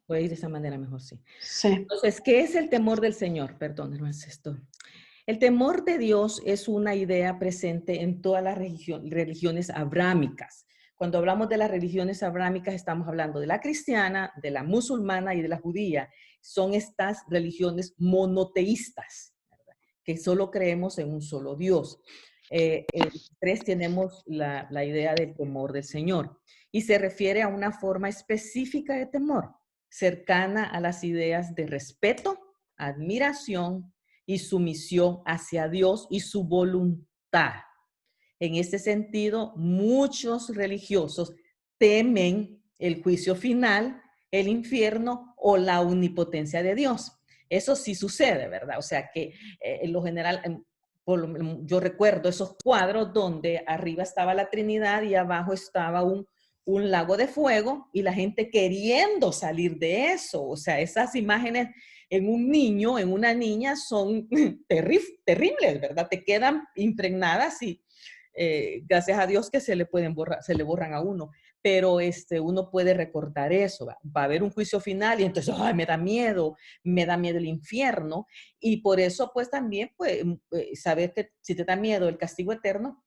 Voy a ir de esa manera mejor, sí. Sí. Entonces, ¿qué es el temor del Señor? Perdón, no es esto. El temor de Dios es una idea presente en todas las religiones abrámicas. Cuando hablamos de las religiones abrámicas, estamos hablando de la cristiana, de la musulmana y de la judía. Son estas religiones monoteístas, ¿verdad? Que solo creemos en un solo Dios. Tres tenemos la idea del temor del Señor y se refiere a una forma específica de temor, cercana a las ideas de respeto, admiración y sumisión hacia Dios y su voluntad. En este sentido, muchos religiosos temen el juicio final, el infierno o la omnipotencia de Dios. Eso sí sucede, ¿verdad? O sea que en lo general, yo recuerdo esos cuadros donde arriba estaba la Trinidad y abajo estaba un lago de fuego y la gente queriendo salir de eso. O sea, esas imágenes en un niño, en una niña, son terribles, ¿verdad? Te quedan impregnadas y gracias a Dios que se le pueden borrar, se le borran a uno, pero uno puede recordar eso, va a haber un juicio final y entonces, ay, me da miedo el infierno, y por eso pues también, pues, saber que si te da miedo el castigo eterno,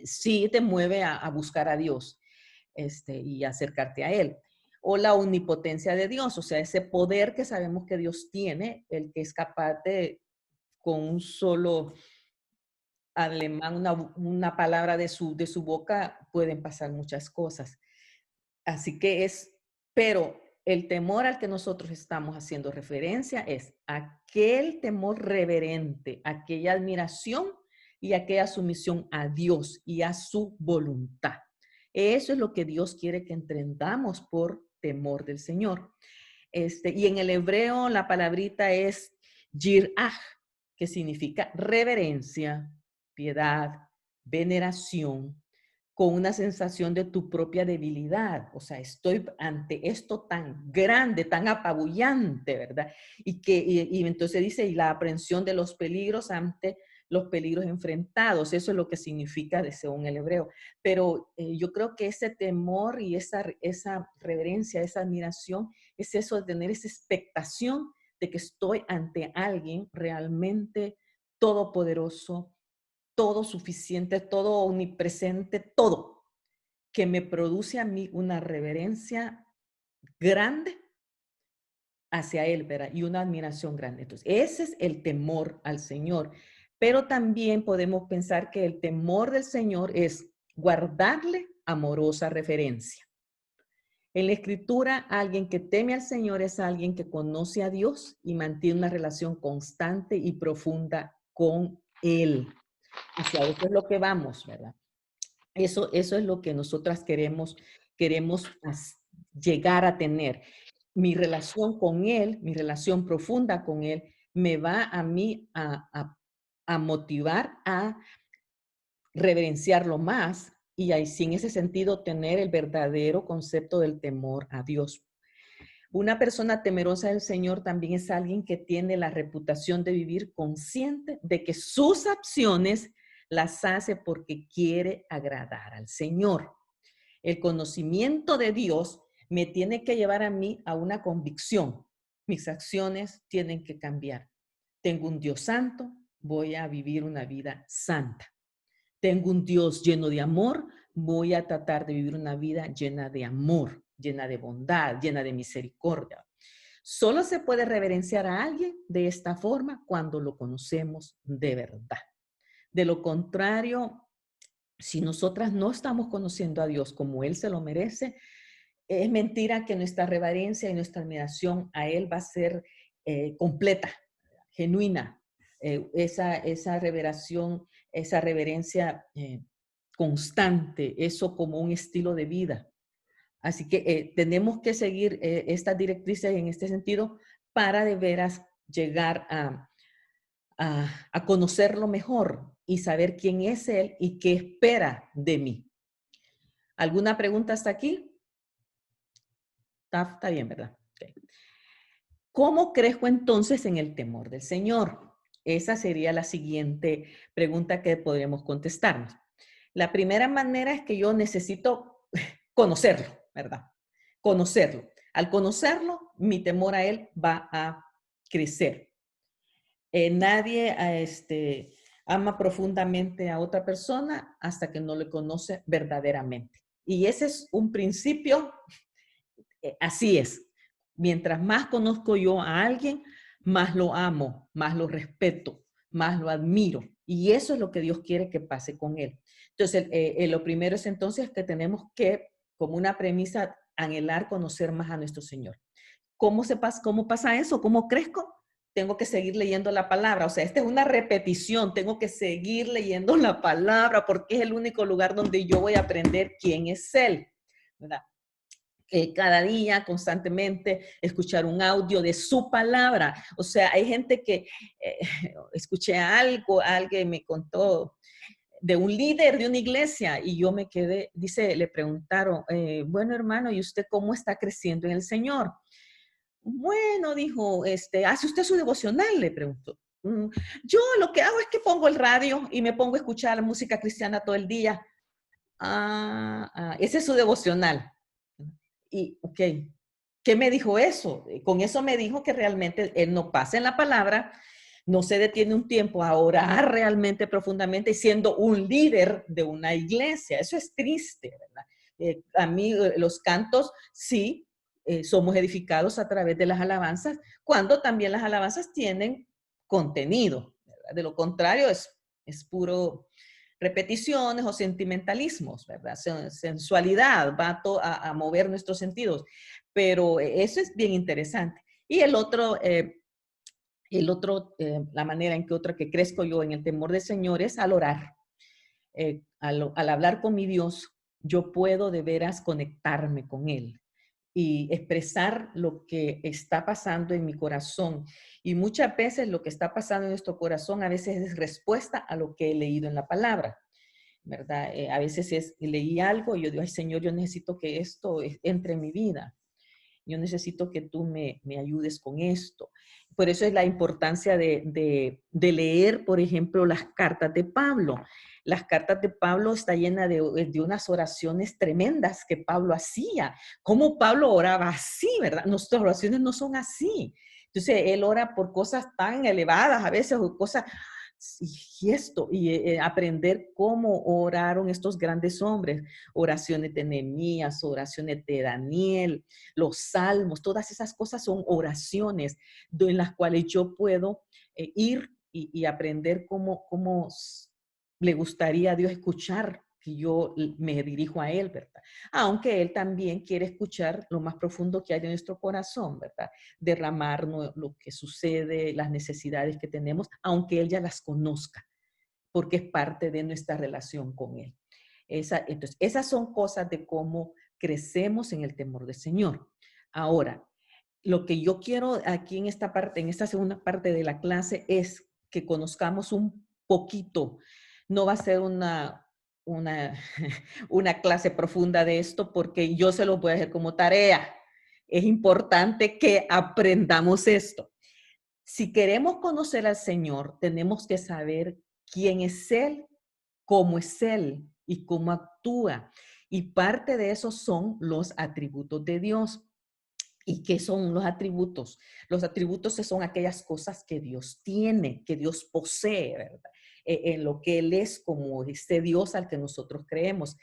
sí te mueve a buscar a Dios y acercarte a Él. O la omnipotencia de Dios, o sea, ese poder que sabemos que Dios tiene, el que es capaz de, con un solo alemán, una palabra de su boca, pueden pasar muchas cosas. Así que pero el temor al que nosotros estamos haciendo referencia es aquel temor reverente, aquella admiración y aquella sumisión a Dios y a su voluntad. Eso es lo que Dios quiere que entendamos por temor del Señor. Y en el hebreo la palabrita es yirah, que significa reverencia, piedad, veneración, con una sensación de tu propia debilidad. O sea, estoy ante esto tan grande, tan apabullante, ¿verdad? Y entonces dice, y la aprehensión de los peligros ante los peligros enfrentados. Eso es lo que significa según el hebreo. Pero yo creo que ese temor y esa reverencia, esa admiración, es eso de tener esa expectación de que estoy ante alguien realmente todopoderoso, todo suficiente, todo omnipresente, todo, que me produce a mí una reverencia grande hacia Él, ¿verdad? Y una admiración grande. Entonces, ese es el temor al Señor. Pero también podemos pensar que el temor del Señor es guardarle amorosa referencia. En la Escritura, alguien que teme al Señor es alguien que conoce a Dios y mantiene una relación constante y profunda con Él. Y si a eso es lo que vamos, ¿verdad? Eso es lo que nosotras queremos llegar a tener. Mi relación con Él, mi relación profunda con Él, me va a mí a motivar a reverenciarlo más y así en ese sentido tener el verdadero concepto del temor a Dios. Una persona temerosa del Señor también es alguien que tiene la reputación de vivir consciente de que sus acciones las hace porque quiere agradar al Señor. El conocimiento de Dios me tiene que llevar a mí a una convicción. Mis acciones tienen que cambiar. Tengo un Dios santo, voy a vivir una vida santa. Tengo un Dios lleno de amor, voy a tratar de vivir una vida llena de amor, llena de bondad, llena de misericordia. Solo se puede reverenciar a alguien de esta forma cuando lo conocemos de verdad. De lo contrario, si nosotras no estamos conociendo a Dios como Él se lo merece, es mentira que nuestra reverencia y nuestra admiración a Él va a ser completa, genuina. Esa reveración, esa reverencia constante, eso como un estilo de vida. Así que tenemos que seguir estas directrices en este sentido para de veras llegar a conocerlo mejor y saber quién es Él y qué espera de mí. ¿Alguna pregunta hasta aquí? Está bien, ¿verdad? Okay. ¿Cómo crezco entonces en el temor del Señor? Esa sería la siguiente pregunta que podremos contestarnos. La primera manera es que yo necesito conocerlo, ¿verdad? Conocerlo. Al conocerlo, mi temor a Él va a crecer. Nadie ama profundamente a otra persona hasta que no le conoce verdaderamente. Y ese es un principio, así es. Mientras más conozco yo a alguien, más lo amo, más lo respeto, más lo admiro. Y eso es lo que Dios quiere que pase con él. Entonces, lo primero es entonces que tenemos que, como una premisa, anhelar conocer más a nuestro Señor. ¿Cómo pasa eso? ¿Cómo crezco? Tengo que seguir leyendo la palabra. O sea, esta es una repetición. Tengo que seguir leyendo la palabra porque es el único lugar donde yo voy a aprender quién es Él, ¿verdad? Cada día, constantemente, escuchar un audio de su palabra. O sea, hay gente que escuché algo, alguien me contó de un líder de una iglesia y yo me quedé, dice, le preguntaron, bueno hermano, ¿y usted cómo está creciendo en el Señor? Bueno, dijo, ¿hace usted su devocional? Le preguntó. Yo lo que hago es que pongo el radio y me pongo a escuchar música cristiana todo el día. Ese es su devocional. Y, ok, ¿qué me dijo eso? Con eso me dijo que realmente él no pasa en la palabra, no se detiene un tiempo a orar realmente profundamente, siendo un líder de una iglesia. Eso es triste, ¿verdad? A mí los cantos, sí, somos edificados a través de las alabanzas, cuando también las alabanzas tienen contenido, ¿verdad? De lo contrario es puro repeticiones o sentimentalismos, ¿verdad? Sensualidad va a mover nuestros sentidos, pero eso es bien interesante. Y la manera en que otra que crezco yo en el temor del Señor es al orar. Al hablar con mi Dios, yo puedo de veras conectarme con Él y expresar lo que está pasando en mi corazón. Y muchas veces lo que está pasando en nuestro corazón a veces es respuesta a lo que he leído en la palabra, ¿verdad? A veces leí algo y yo digo, ay Señor, yo necesito que esto entre en mi vida. Yo necesito que tú me ayudes con esto. Por eso es la importancia de leer, por ejemplo, las cartas de Pablo. Las cartas de Pablo está llena de unas oraciones tremendas que Pablo hacía. ¿Cómo Pablo oraba así, verdad? Nuestras oraciones no son así. Entonces, él ora por cosas tan elevadas a veces, o cosas y aprender cómo oraron estos grandes hombres, oraciones de Nehemías, oraciones de Daniel, los salmos, todas esas cosas son oraciones en las cuales yo puedo ir y aprender cómo le gustaría a Dios escuchar que yo me dirijo a Él, ¿verdad? Aunque Él también quiere escuchar lo más profundo que hay en nuestro corazón, ¿verdad? Derramar lo que sucede, las necesidades que tenemos, aunque Él ya las conozca, porque es parte de nuestra relación con Él. Entonces, esas son cosas de cómo crecemos en el temor del Señor. Ahora, lo que yo quiero aquí en esta parte, en esta segunda parte de la clase, es que conozcamos un poquito. No va a ser una, una clase profunda de esto porque yo se los voy a hacer como tarea. Es importante que aprendamos esto. Si queremos conocer al Señor, tenemos que saber quién es Él, cómo es Él y cómo actúa. Y parte de eso son los atributos de Dios. ¿Y qué son los atributos? Los atributos son aquellas cosas que Dios tiene, que Dios posee, ¿verdad? En lo que Él es como este Dios al que nosotros creemos.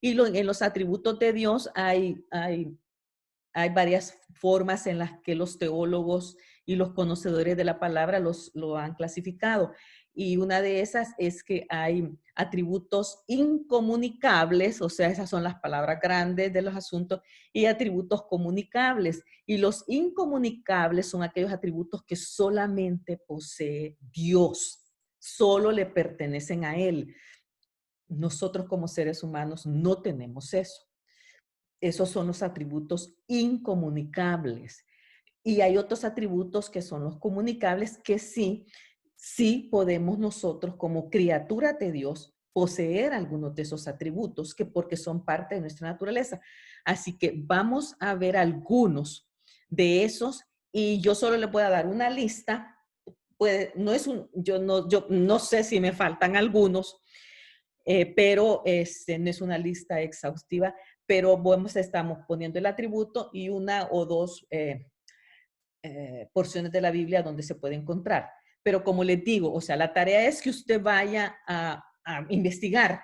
Y en los atributos de Dios hay varias formas en las que los teólogos y los conocedores de la palabra lo han clasificado. Y una de esas es que hay atributos incomunicables, o sea, esas son las palabras grandes de los asuntos, y atributos comunicables. Y los incomunicables son aquellos atributos que solamente posee Dios, solo le pertenecen a Él. Nosotros como seres humanos no tenemos eso. Esos son los atributos incomunicables. Y hay otros atributos que son los comunicables que sí podemos nosotros como criaturas de Dios poseer algunos de esos atributos que porque son parte de nuestra naturaleza. Así que vamos a ver algunos de esos y yo solo les voy a dar una lista. No es yo no sé si me faltan algunos, pero no es una lista exhaustiva, pero estamos poniendo el atributo y una o dos porciones de la Biblia donde se puede encontrar. Pero como les digo, o sea, la tarea es que usted vaya a investigar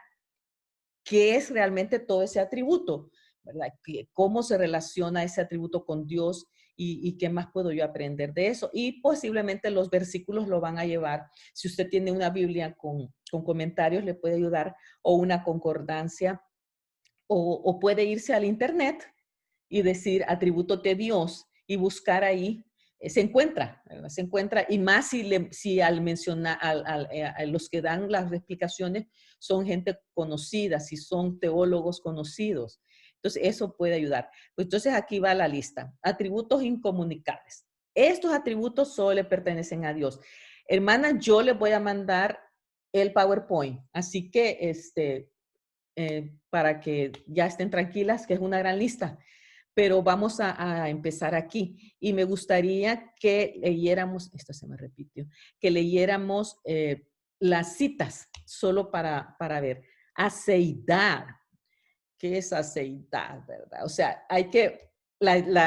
qué es realmente todo ese atributo, ¿verdad? Cómo se relaciona ese atributo con Dios y qué más puedo yo aprender de eso. Y posiblemente los versículos lo van a llevar. Si usted tiene una Biblia con comentarios, le puede ayudar, o una concordancia, o puede irse al internet y decir atributos de Dios y buscar ahí. Se encuentra, ¿verdad? Se encuentra, y más si al mencionar, a los que dan las explicaciones son gente conocida, si son teólogos conocidos. Entonces, eso puede ayudar. Pues entonces, aquí va la lista. Atributos incomunicables. Estos atributos solo le pertenecen a Dios. Hermana, yo les voy a mandar el PowerPoint, así que para que ya estén tranquilas, que es una gran lista. Pero vamos a empezar aquí. Y me gustaría que leyéramos, esto se me repitió, que leyéramos las citas, solo para ver. Aceidad. ¿Qué es aceidad, verdad? O sea, hay que,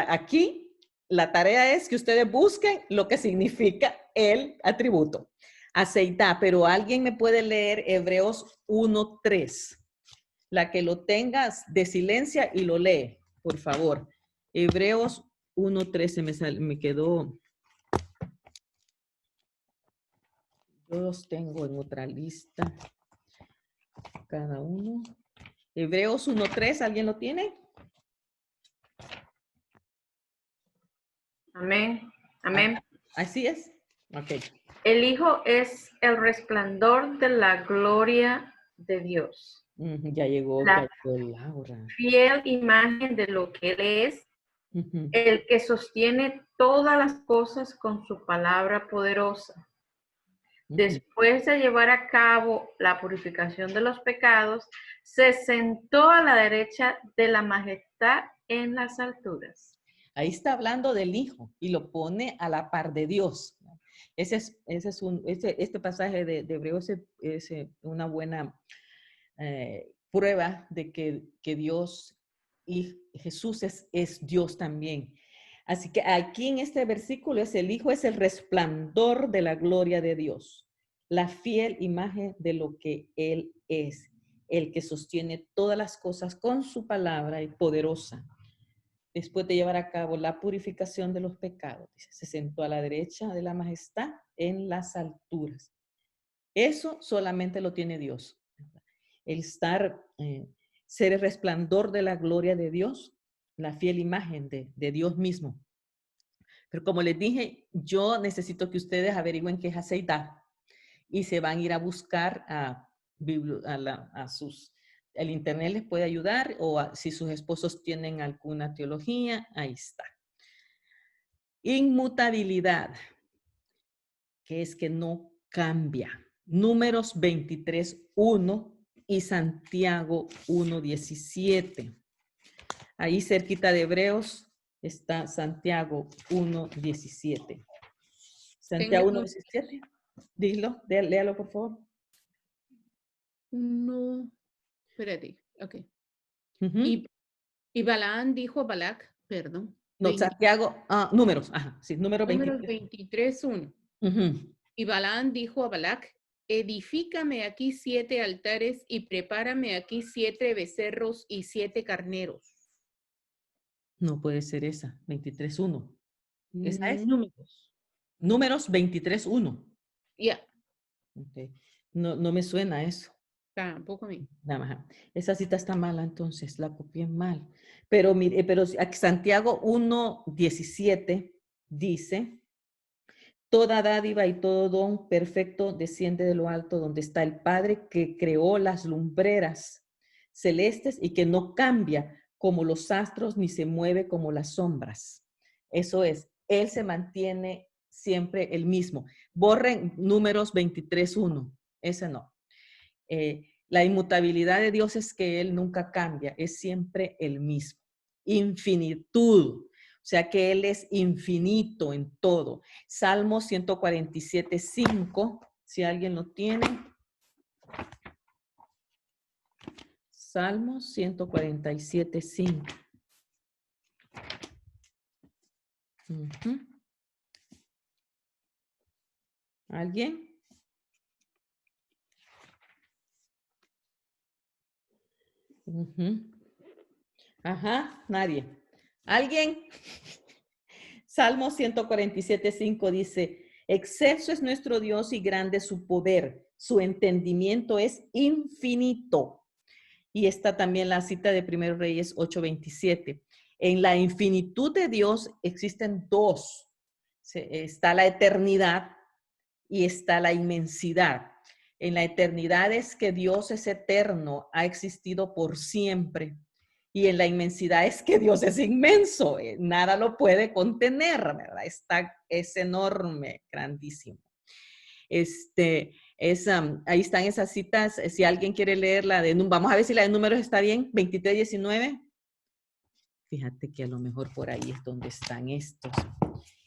aquí la tarea es que ustedes busquen lo que significa el atributo. Aceidad, pero alguien me puede leer Hebreos 1:3. La que lo tengas de silencia y lo lee, por favor. Hebreos 1:13 me quedó. Yo los tengo en otra lista. Cada uno. Hebreos 1:3, ¿alguien lo tiene? Amén. Amén. Así es. Ok. El Hijo es el resplandor de la gloria de Dios. Ya llegó Laura. Fiel imagen de lo que Él es, el que sostiene todas las cosas con su palabra poderosa. Después de llevar a cabo la purificación de los pecados, se sentó a la derecha de la majestad en las alturas. Ahí está hablando del Hijo y lo pone a la par de Dios. Este pasaje de Hebreos es una buena prueba de que Dios y Jesús es Dios también. Así que aquí en este versículo el Hijo es el resplandor de la gloria de Dios, la fiel imagen de lo que Él es, el que sostiene todas las cosas con su palabra y poderosa. Después de llevar a cabo la purificación de los pecados, se sentó a la derecha de la majestad en las alturas. Eso solamente lo tiene Dios. El ser el resplandor de la gloria de Dios, la fiel imagen de Dios mismo. Pero como les dije, yo necesito que ustedes averigüen qué es aceidad y se van a ir a buscar el internet les puede ayudar, o si sus esposos tienen alguna teología, ahí está. Inmutabilidad, que es que no cambia. Números 23:1 y Santiago 1:17. Ahí cerquita de Hebreos está Santiago 1:17. Santiago 1:17. Dilo, léalo por favor. No, espérate, ok. Y Balaam dijo a Balac, perdón. No, Santiago, números, sí, número 23:1. Y Balaam dijo a Balac, edifícame aquí 7 altares y prepárame aquí 7 becerros y 7 carneros. No puede ser esa, 23:1. ¿Esa es? Números 23:1. Ya. Okay. No me suena eso. Tampoco a mí. Nada más. Esa cita está mala, entonces la copié mal. Pero mire, aquí Santiago 1:17 dice, toda dádiva y todo don perfecto desciende de lo alto, donde está el Padre que creó las lumbreras celestes y que no cambia como los astros ni se mueve como las sombras. Eso es, Él se mantiene siempre el mismo. Borren Números 23:1, ese no. La inmutabilidad de Dios es que Él nunca cambia, es siempre el mismo. Infinitud, o sea que Él es infinito en todo. Salmo 147:5, si alguien lo tiene. Salmos 147:5. ¿Alguien? Ajá, nadie. ¿Alguien? Salmo 147:5 dice, excelso es nuestro Dios y grande su poder, su entendimiento es infinito. Y está también la cita de 1 Reyes 8:27. En la infinitud de Dios existen dos. Está la eternidad y está la inmensidad. En la eternidad es que Dios es eterno, ha existido por siempre. Y en la inmensidad es que Dios es inmenso, nada lo puede contener, ¿verdad? Es enorme, grandísimo. Ahí están esas citas, si alguien quiere leer vamos a ver si la de números está bien, 23:19. Fíjate que a lo mejor por ahí es donde están estos.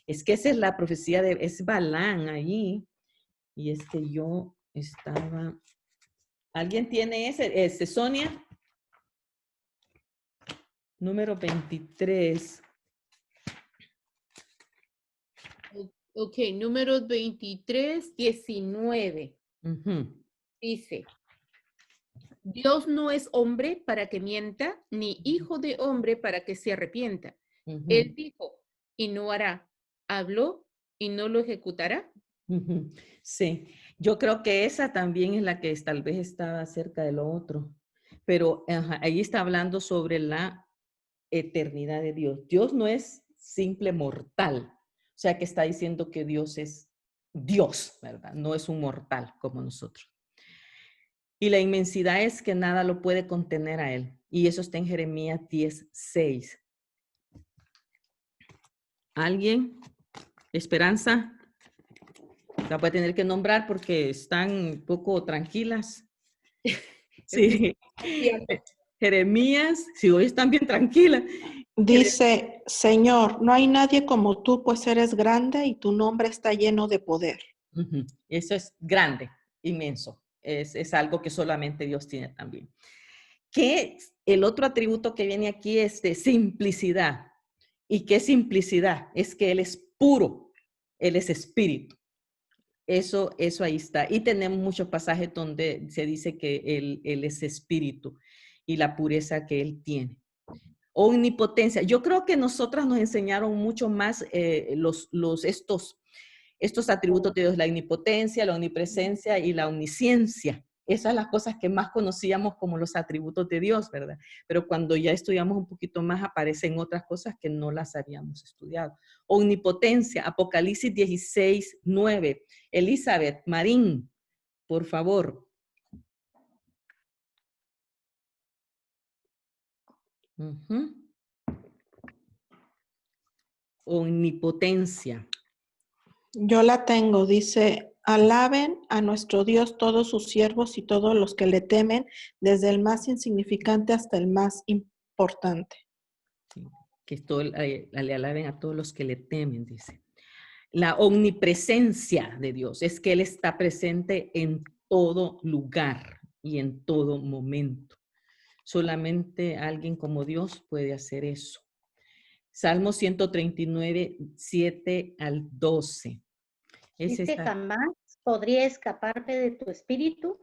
Es que esa es la profecía es Balán allí, y es que yo estaba, ¿alguien tiene ese, Sonia? Número 23. Ok, números 23, 19. Dice, Dios no es hombre para que mienta, ni hijo de hombre para que se arrepienta. Él dijo y no hará, habló y no lo ejecutará. Sí, yo creo que esa también es la que tal vez estaba cerca de lo otro, pero ahí está hablando sobre la eternidad de Dios. Dios no es simple mortal, o sea que está diciendo que Dios es Dios, ¿verdad? No es un mortal como nosotros. Y la inmensidad es que nada lo puede contener a él. Y eso está en Jeremías 10:6. ¿Alguien? ¿Esperanza? La voy a tener que nombrar porque están un poco tranquilas. Sí. Jeremías, si hoy están bien tranquilas. Dice, Señor, no hay nadie como tú, pues eres grande y tu nombre está lleno de poder. Eso es grande, inmenso. Es algo que solamente Dios tiene también. Que el otro atributo que viene aquí es de simplicidad. ¿Y qué simplicidad? Es que Él es puro, Él es espíritu. Eso ahí está. Y tenemos muchos pasajes donde se dice que él es espíritu y la pureza que Él tiene. Omnipotencia. Yo creo que nosotras nos enseñaron mucho más estos atributos de Dios, la omnipotencia, la omnipresencia y la omnisciencia. Esas son las cosas que más conocíamos como los atributos de Dios, ¿verdad? Pero cuando ya estudiamos un poquito más, aparecen otras cosas que no las habíamos estudiado. Omnipotencia, Apocalipsis 16:9. Elizabeth Marín, por favor. Omnipotencia. Yo la tengo, dice, alaben a nuestro Dios todos sus siervos y todos los que le temen, desde el más insignificante hasta el más importante. Sí, que le alaben a todos los que le temen, dice. La omnipresencia de Dios es que Él está presente en todo lugar y en todo momento. Solamente alguien como Dios puede hacer eso. Salmo 139, 7 al 12. Dice, jamás podría escaparme de tu espíritu,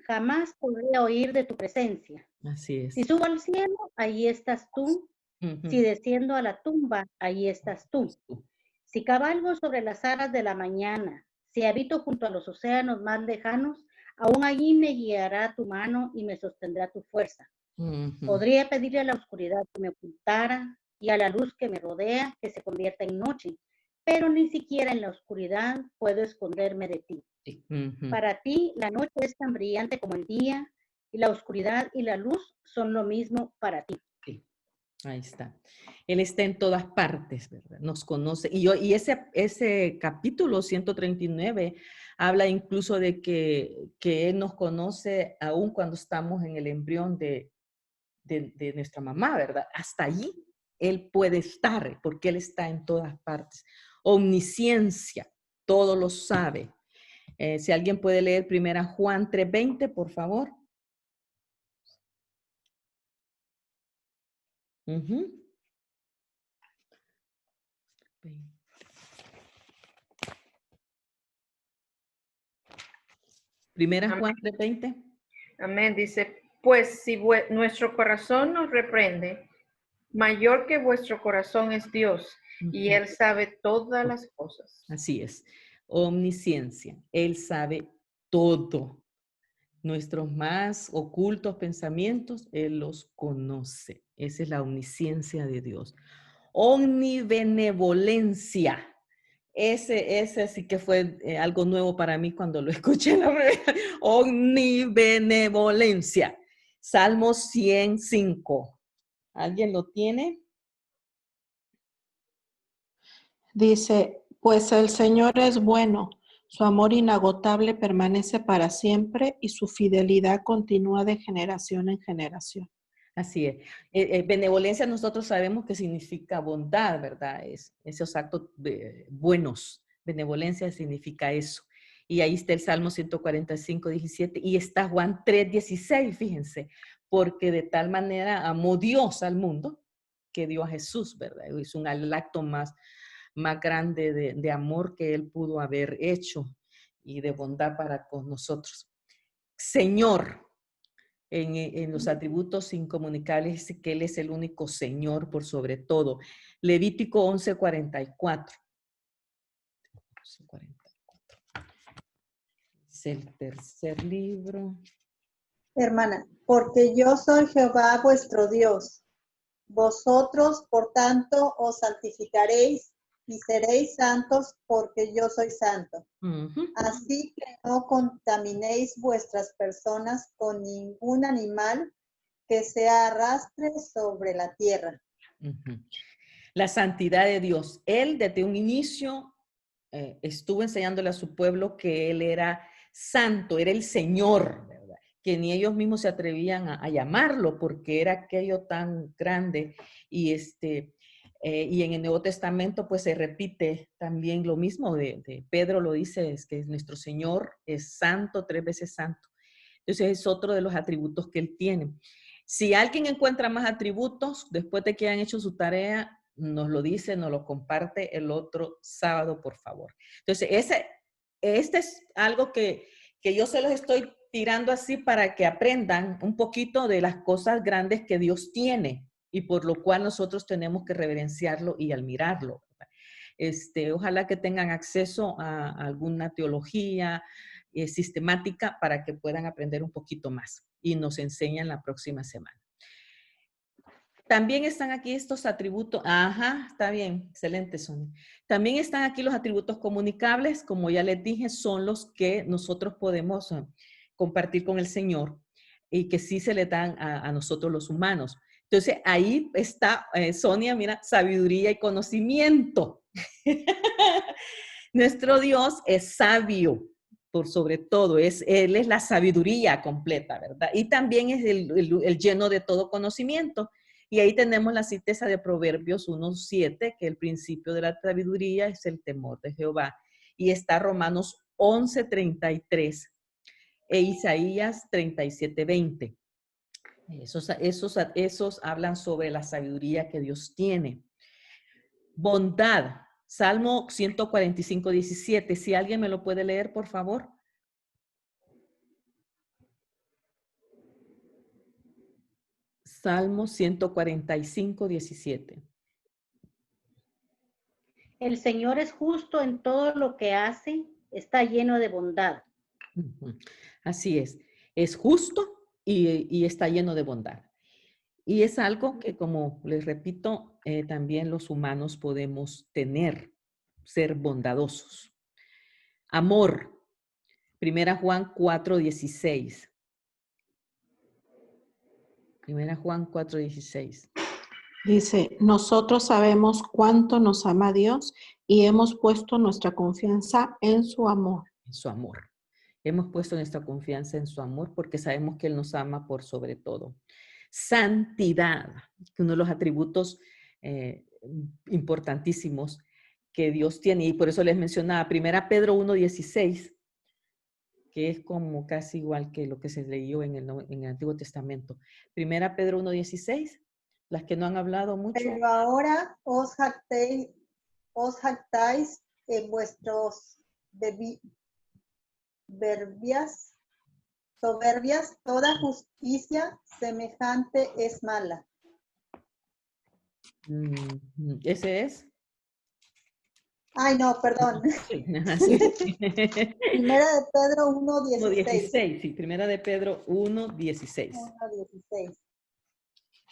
jamás podría oír de tu presencia. Así es. Si subo al cielo, ahí estás tú. Si desciendo a la tumba, ahí estás tú. Si cabalgo sobre las alas de la mañana, si habito junto a los océanos más lejanos, aún allí me guiará tu mano y me sostendrá tu fuerza. Podría pedirle a la oscuridad que me ocultara y a la luz que me rodea que se convierta en noche, pero ni siquiera en la oscuridad puedo esconderme de ti. Para ti, la noche es tan brillante como el día, y la oscuridad y la luz son lo mismo para ti. Sí. Ahí está. Él está en todas partes, ¿verdad? Nos conoce. Y ese capítulo 139 habla incluso de que Él nos conoce aún cuando estamos en el embrión de nuestra mamá, ¿verdad? Hasta allí Él puede estar, porque Él está en todas partes. Omnisciencia, todo lo sabe. Si alguien puede leer 1 Juan 3:20, por favor. Ujú. Primera Amén. Juan 3:20. Amén. Dice, pues si nuestro corazón nos reprende, mayor que vuestro corazón es Dios, y Ujú. Él sabe todas las cosas. Así es. Omnisciencia. Él sabe todo. Nuestros más ocultos pensamientos, Él los conoce. Esa es la omnisciencia de Dios. Omnibenevolencia. Ese sí que fue algo nuevo para mí cuando lo escuché la primera. Omnibenevolencia. Salmo 105. ¿Alguien lo tiene? Dice, pues el Señor es bueno, su amor inagotable permanece para siempre y su fidelidad continúa de generación en generación. Así es. Benevolencia nosotros sabemos que significa bondad, ¿verdad? Esos actos buenos. Benevolencia significa eso. Y ahí está el Salmo 145, 17. Y está Juan 3, 16, fíjense. Porque de tal manera amó Dios al mundo que dio a Jesús, ¿verdad? Es el acto más grande de amor que Él pudo haber hecho y de bondad para con nosotros. Señor. En los atributos incomunicables dice que Él es el único Señor por sobre todo. Levítico 11:44. Es el tercer libro. Hermana, porque yo soy Jehová vuestro Dios. Vosotros, por tanto, os santificaréis y seréis santos porque yo soy santo. Así que no contaminéis vuestras personas con ningún animal que se arrastre sobre la tierra. La santidad de Dios. Él desde un inicio estuvo enseñándole a su pueblo que Él era santo, era el Señor, ¿verdad? Que ni ellos mismos se atrevían a llamarlo porque era aquello tan grande. Y y en el Nuevo Testamento pues se repite también lo mismo de Pedro lo dice, es que nuestro Señor es santo, 3 veces santo. Entonces es otro de los atributos que Él tiene. Si alguien encuentra más atributos después de que hayan hecho su tarea, nos lo dice, nos lo comparte el otro sábado, por favor. Entonces, este es algo que yo se los estoy tirando así para que aprendan un poquito de las cosas grandes que Dios tiene y por lo cual nosotros tenemos que reverenciarlo y admirarlo. Ojalá que tengan acceso a alguna teología sistemática para que puedan aprender un poquito más y nos enseñan la próxima semana. También están aquí estos atributos. Ajá, está bien, excelente, Sonia. También están aquí los atributos comunicables, como ya les dije, son los que nosotros podemos compartir con el Señor y que sí se le dan a nosotros los humanos. Entonces, ahí está, Sonia, mira, sabiduría y conocimiento. Nuestro Dios es sabio, por sobre todo, Él es la sabiduría completa, ¿verdad? Y también es el lleno de todo conocimiento. Y ahí tenemos la citeza de Proverbios 1:7, que el principio de la sabiduría es el temor de Jehová. Y está Romanos 11:33 e Isaías 37:20. Esos hablan sobre la sabiduría que Dios tiene. Bondad, Salmo 145:17. Si alguien me lo puede leer, por favor. Salmo 145:17. El Señor es justo en todo lo que hace, está lleno de bondad. Así es justo y está lleno de bondad. Y es algo que, como les repito, también los humanos podemos tener, ser bondadosos. Amor, 1 Juan 4:16. 1 Juan 4:16. Dice, nosotros sabemos cuánto nos ama Dios y hemos puesto nuestra confianza en su amor. En su amor. Hemos puesto nuestra confianza en su amor porque sabemos que Él nos ama por sobre todo. Santidad, uno de los atributos importantísimos que Dios tiene. Y por eso les mencionaba 1 Pedro 1:16, que es como casi igual que lo que se leyó en el Antiguo Testamento. 1 Pedro 1:16, las que no han hablado mucho. Pero ahora os jactáis en vuestros soberbias, toda justicia semejante es mala. ¿Ese es? Ay, no, perdón. Sí. Sí. Primera de Pedro 1:16. 1:16, sí, Primera de Pedro 1:16. 1:16.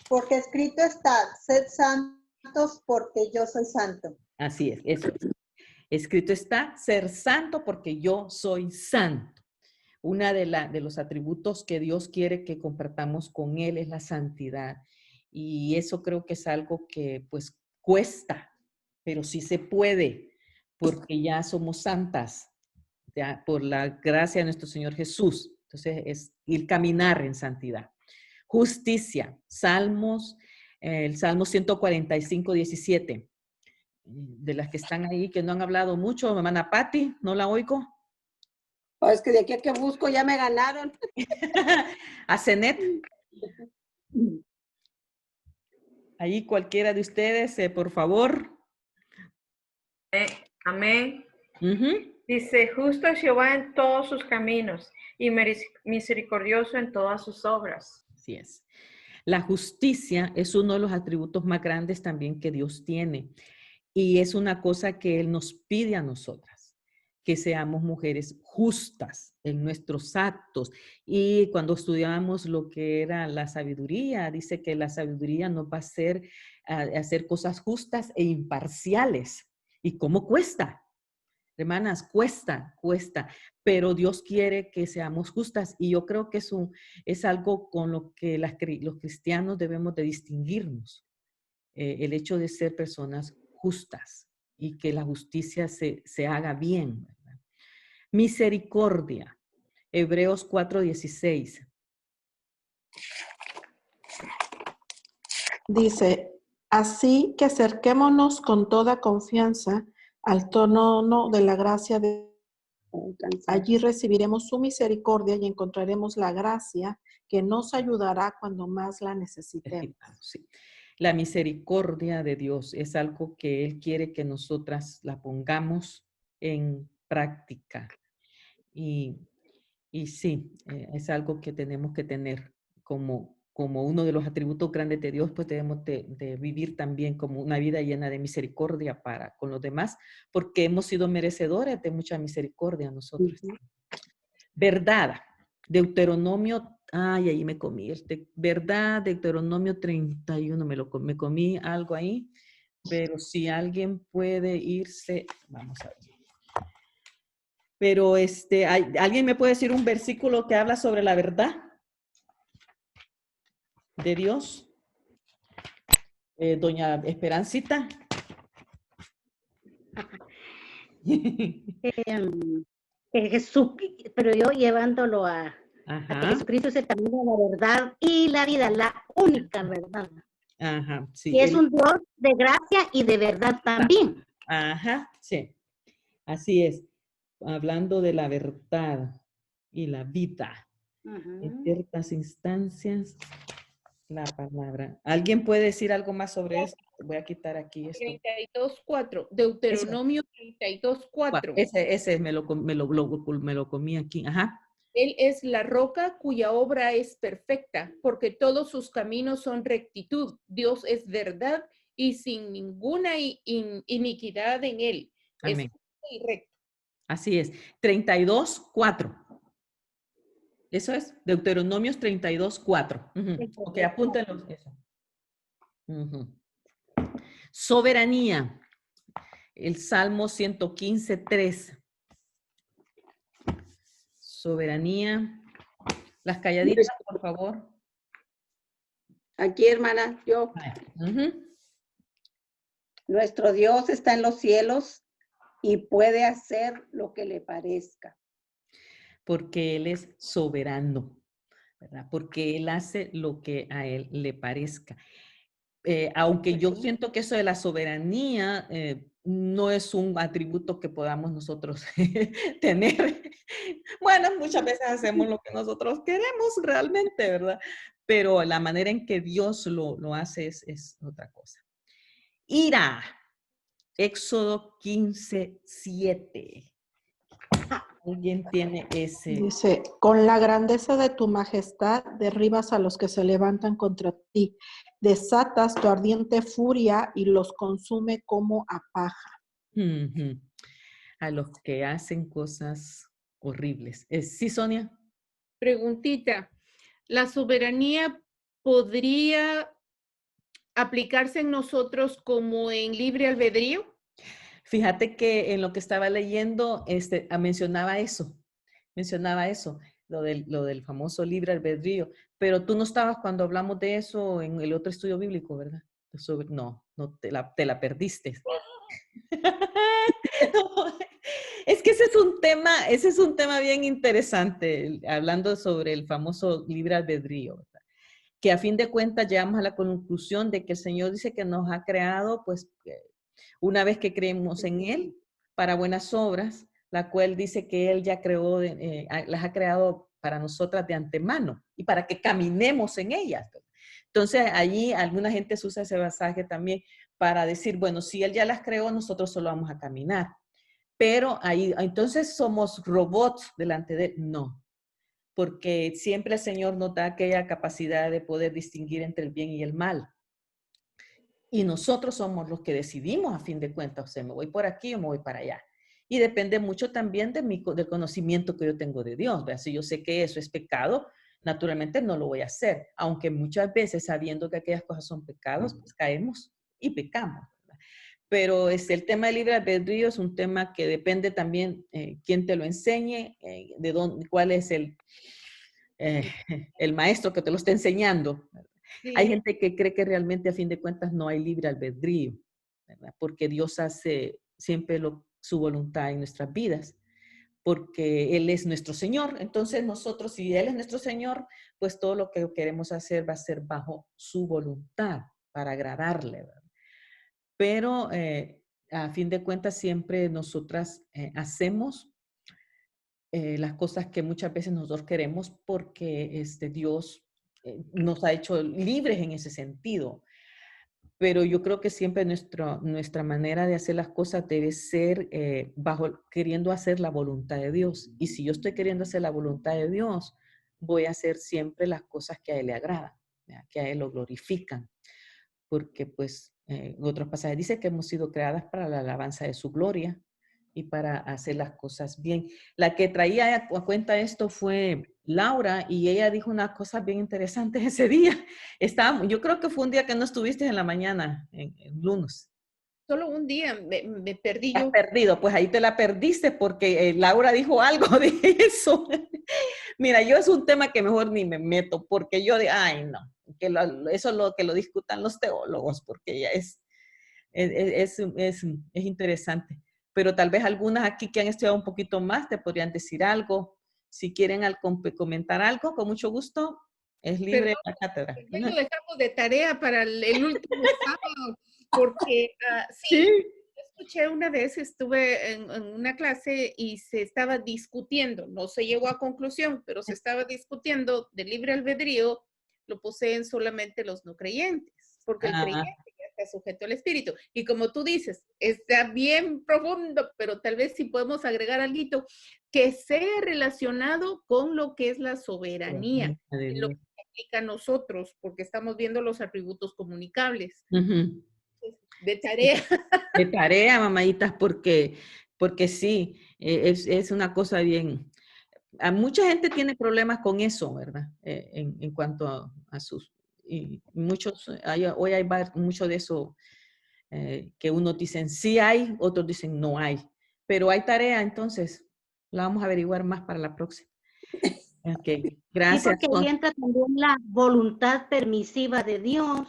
Porque escrito está, sed santos porque yo soy santo. Así es, eso es. Escrito está, ser santo porque yo soy santo. Una de los atributos que Dios quiere que compartamos con Él es la santidad. Y eso creo que es algo que pues cuesta, pero sí se puede, porque ya somos santas, ya por la gracia de nuestro Señor Jesús. Entonces es ir caminar en santidad. Justicia, el Salmo 145:17. De las que están ahí, que no han hablado mucho, hermana Patti, ¿no la oigo? Oh, es que de aquí a que busco ya me ganaron. A Zenet. Ahí cualquiera de ustedes, por favor. Amén. Uh-huh. Dice, justo es Jehová en todos sus caminos y misericordioso en todas sus obras. Así es. La justicia es uno de los atributos más grandes también que Dios tiene. Y es una cosa que Él nos pide a nosotras, que seamos mujeres justas en nuestros actos. Y cuando estudiamos lo que era la sabiduría, dice que la sabiduría nos va a hacer cosas justas e imparciales. ¿Y cómo cuesta? Hermanas, cuesta, pero Dios quiere que seamos justas y yo creo que es algo con lo que los cristianos debemos de distinguirnos, el hecho de ser personas justas y que la justicia se haga bien, ¿verdad? Misericordia, Hebreos 4:16. Dice, así que acerquémonos con toda confianza al trono de la gracia de allí recibiremos su misericordia y encontraremos la gracia que nos ayudará cuando más la necesitemos. Sí. La misericordia de Dios es algo que Él quiere que nosotras la pongamos en práctica. Y sí, es algo que tenemos que tener como uno de los atributos grandes de Dios, pues debemos de vivir también como una vida llena de misericordia para con los demás, porque hemos sido merecedores de mucha misericordia nosotros. Verdad, Deuteronomio, ahí me comí, verdad, Deuteronomio 31, me comí algo ahí, pero si alguien puede irse, vamos a ver. Pero ¿alguien me puede decir un versículo que habla sobre la verdad de Dios? Doña Esperancita. Jesús, pero yo llevándolo a Ajá. Jesucristo es el camino, la verdad y la vida, la única verdad. Ajá, sí. Y es un Dios de gracia y de verdad también. Ajá, sí. Así es. Hablando de la verdad y la vida. En ciertas instancias, la palabra. ¿Alguien puede decir algo más sobre esto? Voy a quitar aquí esto. 32:4. Deuteronomio 32:4. Ese me lo comí aquí. Ajá. Él es la roca cuya obra es perfecta, porque todos sus caminos son rectitud. Dios es verdad y sin ninguna iniquidad en él. Amén. Es justo y recto. Así es. 32:4. Eso es. Deuteronomios 32:4. Ok, apúntenlo. Eso. Soberanía. El Salmo 115:3. Soberanía. Las calladitas, por favor. Aquí, hermana, yo. Nuestro Dios está en los cielos y puede hacer lo que le parezca. Porque Él es soberano, ¿verdad? Porque Él hace lo que a Él le parezca. Aunque yo siento que eso de la soberanía no es un atributo que podamos nosotros tener. Bueno, muchas veces hacemos lo que nosotros queremos realmente, ¿verdad? pero la manera en que Dios lo hace es otra cosa. Ira, Éxodo 15:7. ¿Alguien tiene ese? Dice, con la grandeza de tu majestad derribas a los que se levantan contra ti, desatas tu ardiente furia y los consume como a paja. A los que hacen cosas horribles. ¿Sí, Sonia? Preguntita, ¿la soberanía podría aplicarse en nosotros como en libre albedrío? Fíjate que en lo que estaba leyendo mencionaba eso, lo del famoso libre albedrío, pero tú no estabas cuando hablamos de eso en el otro estudio bíblico, ¿verdad? No, te la perdiste. No, es que ese es un tema bien interesante, hablando sobre el famoso libre albedrío, ¿verdad? Que a fin de cuentas llegamos a la conclusión de que el Señor dice que nos ha creado, pues, una vez que creemos en Él, para buenas obras, la cual dice que Él ya creó, las ha creado para nosotras de antemano y para que caminemos en ellas. Entonces, allí alguna gente usa ese pasaje también para decir, bueno, si Él ya las creó, nosotros solo vamos a caminar. Pero ahí, entonces, ¿somos robots delante de Él? No, porque siempre el Señor nos da aquella capacidad de poder distinguir entre el bien y el mal. Y nosotros somos los que decidimos a fin de cuentas, o sea, me voy por aquí o me voy para allá. Y depende mucho también del conocimiento que yo tengo de Dios. ¿Verdad? Si yo sé que eso es pecado, naturalmente no lo voy a hacer. Aunque muchas veces sabiendo que aquellas cosas son pecados, pues caemos y pecamos. ¿Verdad? Pero el tema del libre albedrío es un tema que depende también quién te lo enseñe, de dónde, cuál es el maestro que te lo está enseñando. Sí. Hay gente que cree que realmente a fin de cuentas no hay libre albedrío, ¿verdad? Porque Dios hace siempre su voluntad en nuestras vidas, porque Él es nuestro Señor. Entonces nosotros, si Él es nuestro Señor, pues todo lo que queremos hacer va a ser bajo su voluntad, para agradarle, ¿verdad? Pero a fin de cuentas siempre nosotras hacemos las cosas que muchas veces nosotros queremos porque Dios nos ha hecho libres en ese sentido. Pero yo creo que siempre nuestra manera de hacer las cosas debe ser queriendo hacer la voluntad de Dios. Y si yo estoy queriendo hacer la voluntad de Dios, voy a hacer siempre las cosas que a Él le agradan, ¿verdad? Que a Él lo glorifican. Porque pues otros pasajes dice que hemos sido creadas para la alabanza de su gloria y para hacer las cosas bien. La que traía a cuenta esto fue Laura y ella dijo unas cosas bien interesantes ese día. Yo creo que fue un día que no estuviste en la mañana, en lunes. Solo un día me perdí yo. Has perdido, pues ahí te la perdiste porque Laura dijo algo de eso. Mira, yo es un tema que mejor ni me meto porque yo digo, ay no, eso es lo que lo discutan los teólogos porque ya es interesante. Pero tal vez algunas aquí que han estudiado un poquito más te podrían decir algo. Si quieren comentar algo, con mucho gusto, es libre la cátedra. Lo dejamos de tarea para el último sábado, porque sí, escuché una vez, estuve en una clase y se estaba discutiendo, no se llegó a conclusión, pero se estaba discutiendo del libre albedrío, lo poseen solamente los no creyentes, porque el creyente está sujeto al espíritu. Y como tú dices, está bien profundo, pero tal vez si podemos agregar algo que sea relacionado con lo que es la soberanía, lo que aplica a nosotros, porque estamos viendo los atributos comunicables. De tarea. De tarea, mamaditas, porque sí, es una cosa bien. Mucha gente tiene problemas con eso, ¿verdad? En cuanto a sus... Y muchos, hoy hay mucho de eso que unos dicen sí hay, otros dicen no hay. Pero hay tarea, entonces la vamos a averiguar más para la próxima. Ok, gracias. Sí, porque ahí entra también la voluntad permisiva de Dios.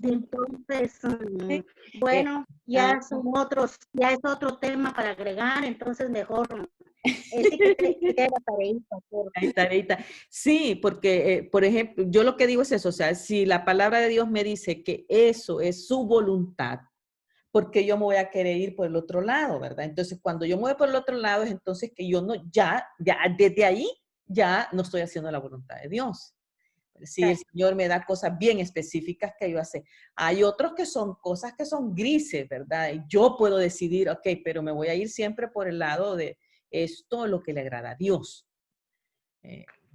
Entonces, bueno, ya es otro tema para agregar, entonces mejor tareita. Sí, porque, por ejemplo, yo lo que digo es eso, o sea, si la palabra de Dios me dice que eso es su voluntad, porque yo me voy a querer ir por el otro lado, ¿verdad? Entonces, cuando yo me voy por el otro lado, es entonces que yo no, ya desde ahí, ya no estoy haciendo la voluntad de Dios. Si el Señor me da cosas bien específicas que yo hace. Hay otros que son cosas que son grises, ¿verdad? Y yo puedo decidir, ok, pero me voy a ir siempre por el lado de esto, lo que le agrada a Dios.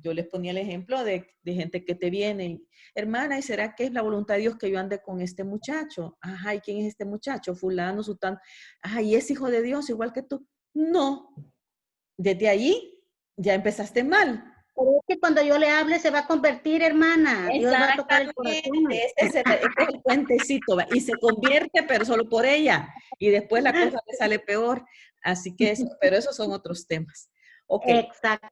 Yo les ponía el ejemplo de gente que te viene y, hermana, ¿y será que es la voluntad de Dios que yo ande con este muchacho? Ajá, ¿y quién es este muchacho? Fulano, sutano. Ajá, ¿y es hijo de Dios igual que tú? No. Desde ahí ya empezaste mal. Pero es que cuando yo le hable se va a convertir, hermana. Dios va a tocar el corazón. Este es el puentecito, ¿va? Y se convierte, pero solo por ella. Y después la cosa le sale peor. Así que eso, pero esos son otros temas. Ok. Exacto.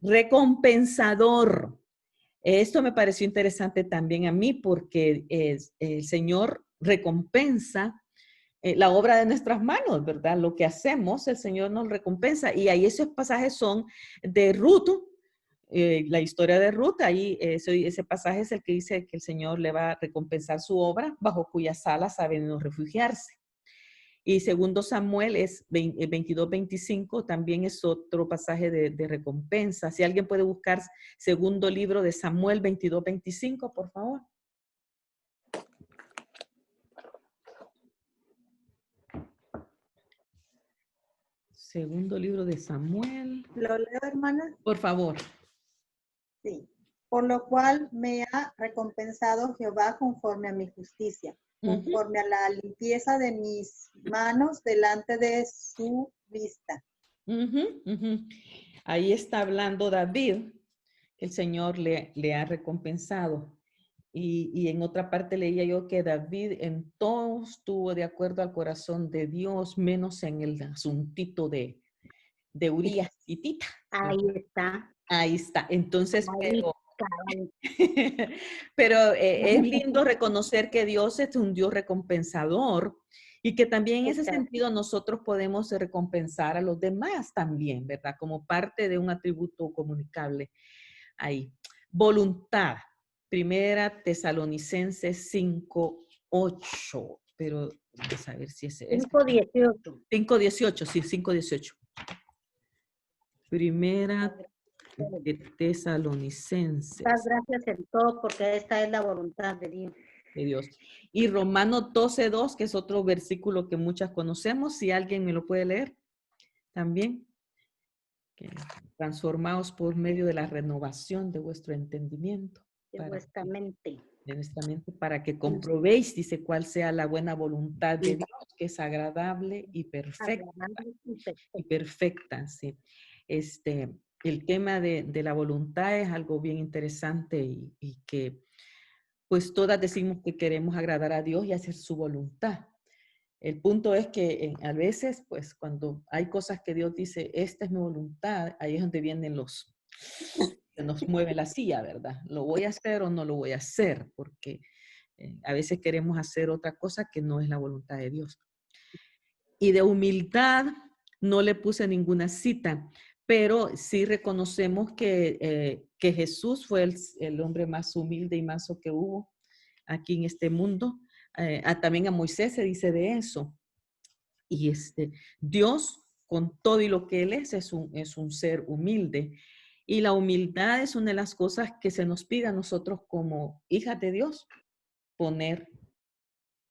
Recompensador. Esto me pareció interesante también a mí porque el Señor recompensa la obra de nuestras manos, ¿verdad? Lo que hacemos, el Señor nos recompensa. Y ahí esos pasajes son de Ruth, la historia de Ruth. Ahí ese pasaje es el que dice que el Señor le va a recompensar su obra, bajo cuyas alas ha venido a refugiarse. Y segundo Samuel es 22-25, también es otro pasaje de recompensa. Si alguien puede buscar segundo libro de Samuel 22-25, por favor. Segundo libro de Samuel. ¿Lo leo, hermana? Por favor. Sí. Por lo cual me ha recompensado Jehová conforme a mi justicia, conforme a la limpieza de mis manos delante de su vista. Ahí está hablando David, que el Señor le ha recompensado. Y en otra parte leía yo que David en todo estuvo de acuerdo al corazón de Dios, menos en el asuntito de Urías y Tita. Ahí está. Ahí está. Entonces, Ahí pero es lindo reconocer que Dios es un Dios recompensador y que también en ese sentido nosotros podemos recompensar a los demás también, ¿verdad? Como parte de un atributo comunicable ahí. Voluntad. Primera Tesalonicenses 5:8. Pero vamos a ver si ese es. 5:18. 5:18, sí, 5:18. Primera de Tesalonicenses. Muchas gracias en todo porque esta es la voluntad de Dios. De Dios. Y Romanos 12:2, que es otro versículo que muchas conocemos. Si alguien me lo puede leer también. Que transformaos por medio de la renovación de vuestro entendimiento. De vuestra mente. De nuestra mente, para que comprobéis, dice, cuál sea la buena voluntad de Dios, que es agradable y perfecta. Y perfecta, sí. El tema de la voluntad es algo bien interesante y que pues todas decimos que queremos agradar a Dios y hacer su voluntad. El punto es que a veces, pues cuando hay cosas que Dios dice, esta es mi voluntad, ahí es donde vienen se nos mueve la silla, ¿verdad? ¿Lo voy a hacer o no lo voy a hacer? Porque a veces queremos hacer otra cosa que no es la voluntad de Dios. Y de humildad no le puse ninguna cita, pero sí reconocemos que Jesús fue el hombre más humilde y manso que hubo aquí en este mundo. También a Moisés se dice de eso. Y Dios, con todo y lo que Él es un ser humilde. Y la humildad es una de las cosas que se nos pide a nosotros como hijas de Dios, poner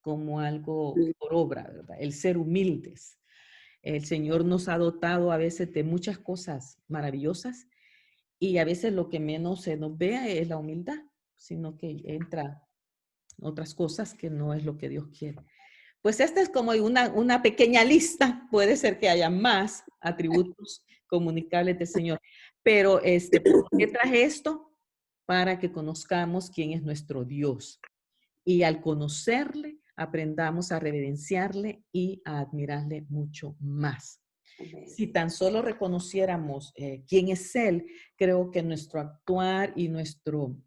como algo por obra, ¿verdad? El ser humildes. El Señor nos ha dotado a veces de muchas cosas maravillosas y a veces lo que menos se nos ve es la humildad, sino que entra otras cosas que no es lo que Dios quiere. Pues esta es como una pequeña lista, puede ser que haya más atributos comunicables del Señor, pero ¿por qué traje esto? Para que conozcamos quién es nuestro Dios y al conocerle aprendamos a reverenciarle y a admirarle mucho más. Si tan solo reconociéramos quién es Él, creo que nuestro actuar y nuestro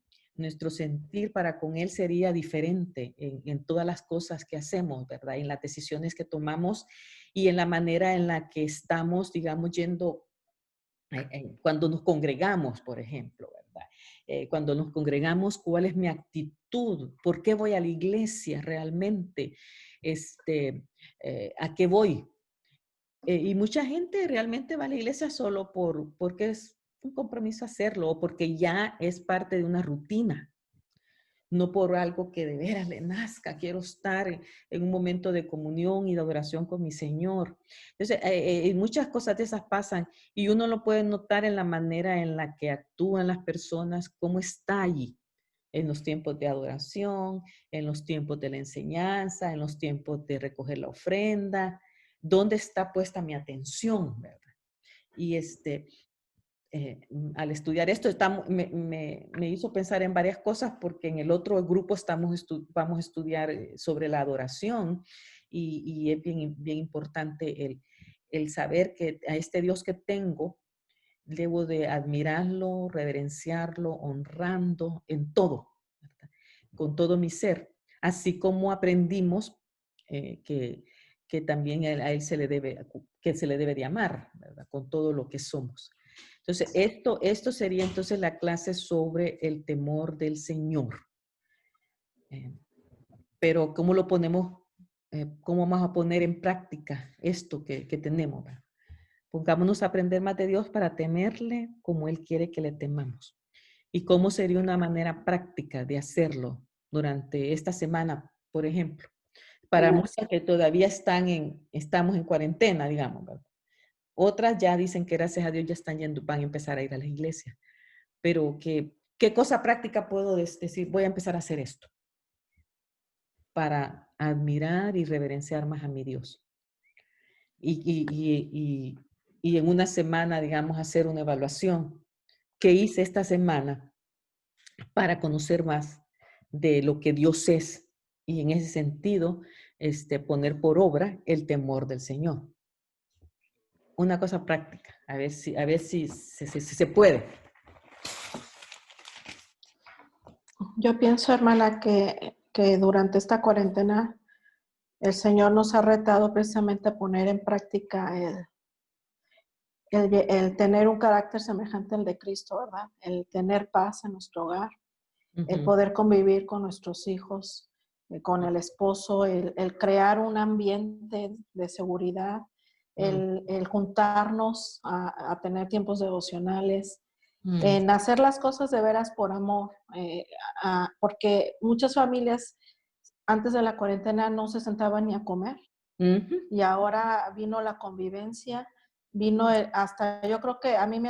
sentir para con Él sería diferente en todas las cosas que hacemos, ¿verdad? En las decisiones que tomamos y en la manera en la que estamos, digamos, yendo cuando nos congregamos, por ejemplo, ¿verdad? Cuando nos congregamos, ¿cuál es mi actitud? ¿Por qué voy a la iglesia realmente? ¿A qué voy? Y mucha gente realmente va a la iglesia solo porque un compromiso hacerlo o porque ya es parte de una rutina. No por algo que de veras le nazca, quiero estar en un momento de comunión y de adoración con mi Señor. Entonces, muchas cosas de esas pasan y uno lo puede notar en la manera en la que actúan las personas, cómo está allí, en los tiempos de adoración, en los tiempos de la enseñanza, en los tiempos de recoger la ofrenda, dónde está puesta mi atención, ¿verdad? Y al estudiar esto me hizo pensar en varias cosas porque en el otro grupo vamos a estudiar sobre la adoración y es bien importante el saber que a este Dios que tengo debo de admirarlo, reverenciarlo, honrando en todo, ¿verdad? Con todo mi ser, así como aprendimos que también a él se le debe de amar, ¿verdad? Con todo lo que somos. Entonces, esto sería entonces la clase sobre el temor del Señor. Pero ¿cómo lo ponemos? ¿Cómo vamos a poner en práctica esto que tenemos? ¿Verdad? Pongámonos a aprender más de Dios para temerle como Él quiere que le temamos. ¿Y cómo sería una manera práctica de hacerlo durante esta semana, por ejemplo? Para muchas que todavía estamos en cuarentena, digamos, ¿verdad? Otras ya dicen que gracias a Dios ya van a empezar a ir a la iglesia. Pero ¿qué cosa práctica puedo decir? Voy a empezar a hacer esto para admirar y reverenciar más a mi Dios. Y en una semana, digamos, hacer una evaluación. ¿Qué hice esta semana para conocer más de lo que Dios es? Y en ese sentido, poner por obra el temor del Señor. Una cosa práctica, a ver si se puede. Yo pienso, hermana, que durante esta cuarentena el Señor nos ha retado precisamente a poner en práctica el tener un carácter semejante al de Cristo, ¿verdad? El tener paz en nuestro hogar, el poder convivir con nuestros hijos, con el esposo, el crear un ambiente de seguridad, el juntarnos a tener tiempos devocionales, en hacer las cosas de veras por amor, porque muchas familias antes de la cuarentena no se sentaban ni a comer y ahora vino la convivencia, hasta yo creo que a mí me